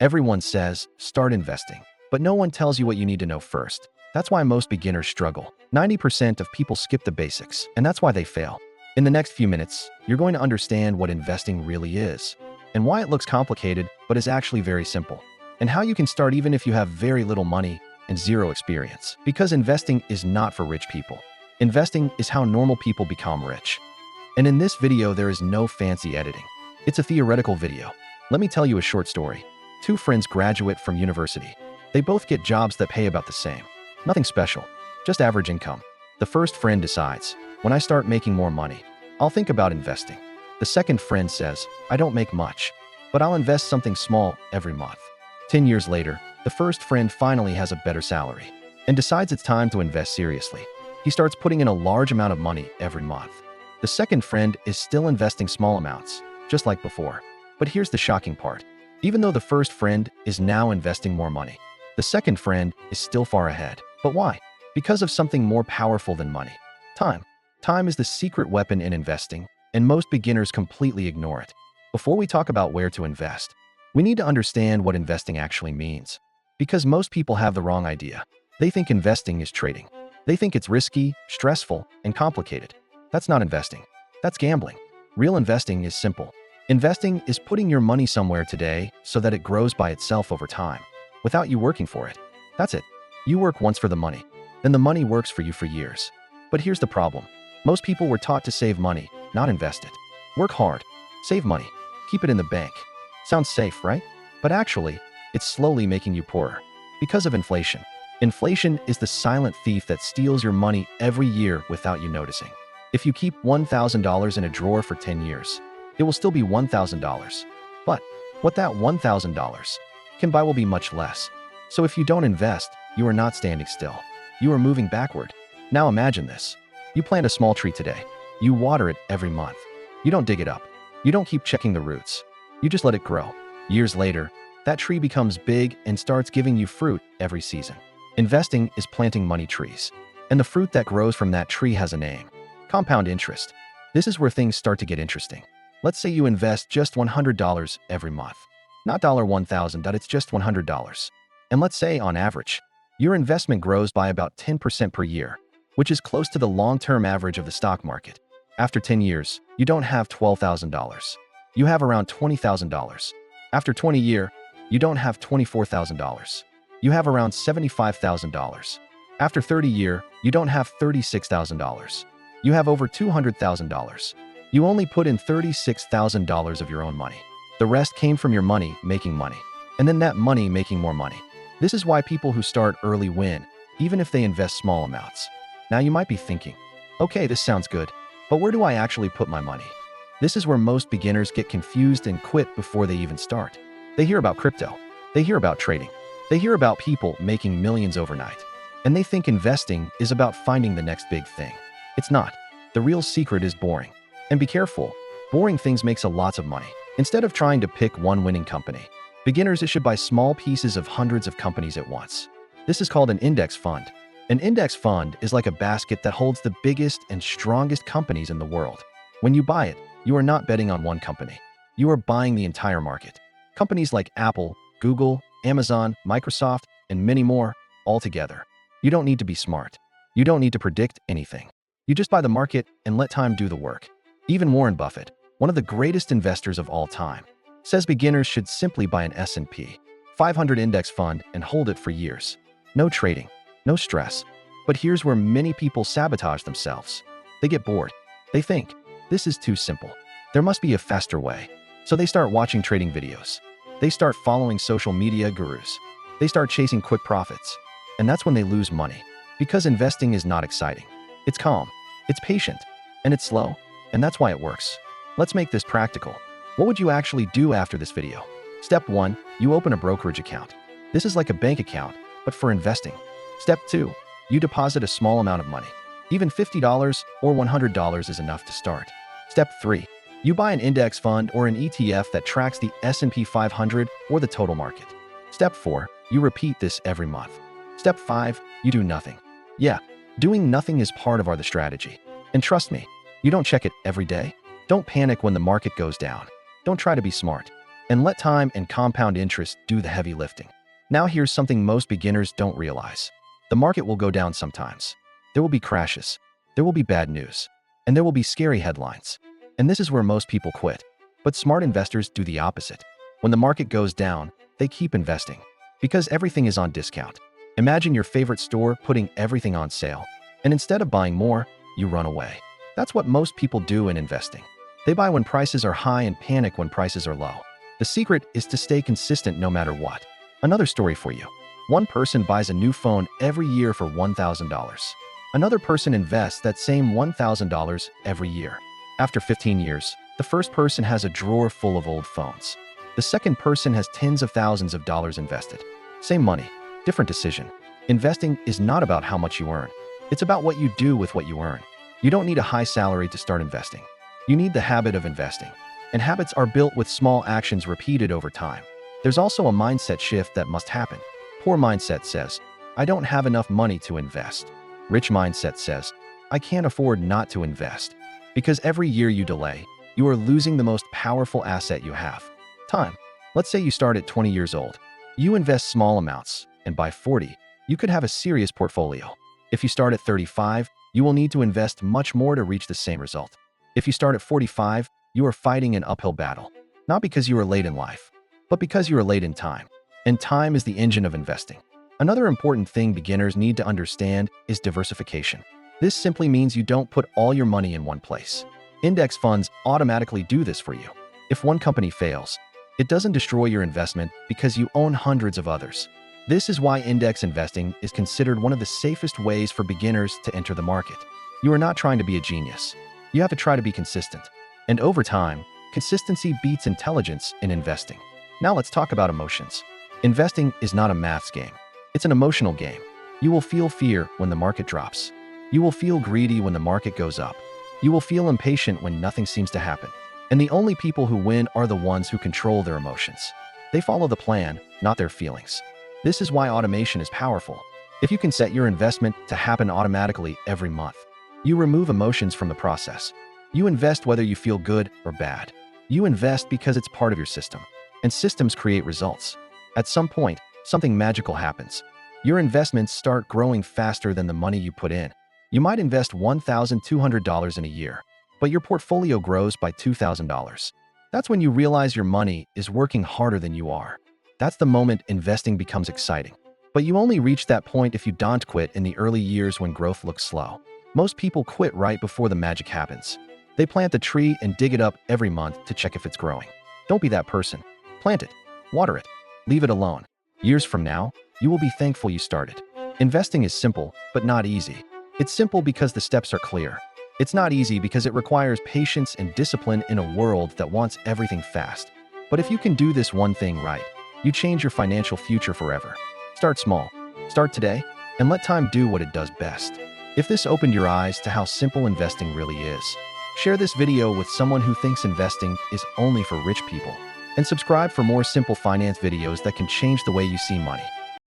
Everyone says, start investing, but no one tells you what you need to know first. That's why most beginners struggle. 90% of people skip the basics, and that's why they fail. In the next few minutes, you're going to understand what investing really is, and why it looks complicated but is actually very simple, and how you can start even if you have very little money and zero experience. Because investing is not for rich people. Investing is how normal people become rich. And in this video, there is no fancy editing. It's a theoretical video. Let me tell you a short story. Two friends graduate from university. They both get jobs that pay about the same. Nothing special, just average income. The first friend decides, when I start making more money, I'll think about investing. The second friend says, I don't make much, but I'll invest something small every month. 10 years later, the first friend finally has a better salary and decides it's time to invest seriously. He starts putting in a large amount of money every month. The second friend is still investing small amounts, just like before. But here's the shocking part. Even though the first friend is now investing more money, the second friend is still far ahead. But why? Because of something more powerful than money. Time. Time is the secret weapon in investing, and most beginners completely ignore it. Before we talk about where to invest, we need to understand what investing actually means. Because most people have the wrong idea. They think investing is trading. They think it's risky, stressful, and complicated. That's not investing. That's gambling. Real investing is simple. Investing is putting your money somewhere today so that it grows by itself over time, without you working for it. That's it. You work once for the money, then the money works for you for years. But here's the problem. Most people were taught to save money, not invest it. Work hard, save money, keep it in the bank. Sounds safe, right? But actually, it's slowly making you poorer. Because of inflation. Inflation is the silent thief that steals your money every year without you noticing. If you keep $1,000 in a drawer for 10 years, it will still be $1,000. But what that $1,000 can buy will be much less. So if you don't invest, you are not standing still. You are moving backward. Now imagine this. You plant a small tree today. You water it every month. You don't dig it up. You don't keep checking the roots. You just let it grow. Years later, that tree becomes big and starts giving you fruit every season. Investing is planting money trees. And the fruit that grows from that tree has a name. Compound interest. This is where things start to get interesting. Let's say you invest just $100 every month. Not $1,000, it's just $100. And let's say, on average, your investment grows by about 10% per year, which is close to the long-term average of the stock market. After 10 years, you don't have $12,000. You have around $20,000. After 20 years, you don't have $24,000. You have around $75,000. After 30 years, you don't have $36,000. You have over $200,000. You only put in $36,000 of your own money. The rest came from your money making money, and then that money making more money. This is why people who start early win, even if they invest small amounts. Now you might be thinking, okay, this sounds good, but where do I actually put my money? This is where most beginners get confused and quit before they even start. They hear about crypto. They hear about trading. They hear about people making millions overnight. And they think investing is about finding the next big thing. It's not. The real secret is boring. And be careful, boring things makes a lots of money. Instead of trying to pick one winning company, beginners should buy small pieces of hundreds of companies at once. This is called an index fund. An index fund is like a basket that holds the biggest and strongest companies in the world. When you buy it, you are not betting on one company. You are buying the entire market. Companies like Apple, Google, Amazon, Microsoft, and many more, all together. You don't need to be smart. You don't need to predict anything. You just buy the market and let time do the work. Even Warren Buffett, one of the greatest investors of all time, says beginners should simply buy an S&P 500 index fund and hold it for years. No trading, no stress. But here's where many people sabotage themselves. They get bored. They think, this is too simple. There must be a faster way. So they start watching trading videos. They start following social media gurus. They start chasing quick profits. And that's when they lose money. Because investing is not exciting. It's calm. It's patient. And it's slow. And that's why it works. Let's make this practical. What would you actually do after this video? Step 1, you open a brokerage account. This is like a bank account, but for investing. Step 2, you deposit a small amount of money. Even $50 or $100 is enough to start. Step 3, you buy an index fund or an ETF that tracks the S&P 500 or the total market. Step 4, you repeat this every month. Step 5, you do nothing. Yeah, doing nothing is part of the strategy. And trust me, you don't check it every day. Don't panic when the market goes down. Don't try to be smart. and let time and compound interest do the heavy lifting. Now here's something most beginners don't realize. The market will go down sometimes. There will be crashes. There will be bad news. And there will be scary headlines. And this is where most people quit. But smart investors do the opposite. When the market goes down, they keep investing. Because everything is on discount. Imagine your favorite store putting everything on sale. And instead of buying more, you run away. That's what most people do in investing. They buy when prices are high and panic when prices are low. The secret is to stay consistent no matter what. Another story for you. One person buys a new phone every year for $1,000. Another person invests that same $1,000 every year. After 15 years, the first person has a drawer full of old phones. The second person has tens of thousands of dollars invested. Same money, different decision. Investing is not about how much you earn. It's about what you do with what you earn. You don't need a high salary to start investing. You need the habit of investing. And habits are built with small actions repeated over time. There's also a mindset shift that must happen. Poor mindset says, I don't have enough money to invest. Rich mindset says, I can't afford not to invest. Because every year you delay, you are losing the most powerful asset you have. Time. Let's say you start at 20 years old. You invest small amounts, and by 40, you could have a serious portfolio. If you start at 35, you will need to invest much more to reach the same result. If you start at 45, you are fighting an uphill battle. Not because you are late in life, but because you are late in time. And time is the engine of investing. Another important thing beginners need to understand is diversification. This simply means you don't put all your money in one place. Index funds automatically do this for you. If one company fails, it doesn't destroy your investment because you own hundreds of others. This is why index investing is considered one of the safest ways for beginners to enter the market. You are not trying to be a genius. You have to try to be consistent. And over time, consistency beats intelligence in investing. Now let's talk about emotions. Investing is not a maths game. It's an emotional game. You will feel fear when the market drops. You will feel greedy when the market goes up. You will feel impatient when nothing seems to happen. And the only people who win are the ones who control their emotions. They follow the plan, not their feelings. This is why automation is powerful. If you can set your investment to happen automatically every month, you remove emotions from the process. You invest whether you feel good or bad. You invest because it's part of your system. And systems create results. At some point, something magical happens. Your investments start growing faster than the money you put in. You might invest $1,200 in a year, but your portfolio grows by $2,000. That's when you realize your money is working harder than you are. That's the moment investing becomes exciting. But you only reach that point if you don't quit in the early years when growth looks slow. Most people quit right before the magic happens. They plant the tree and dig it up every month to check if it's growing. Don't be that person. Plant it, water it, leave it alone. Years from now, you will be thankful you started. Investing is simple, but not easy. It's simple because the steps are clear. It's not easy because it requires patience and discipline in a world that wants everything fast. But if you can do this one thing right, you change your financial future forever. Start small, start today, and let time do what it does best. If this opened your eyes to how simple investing really is, share this video with someone who thinks investing is only for rich people. And subscribe for more simple finance videos that can change the way you see money.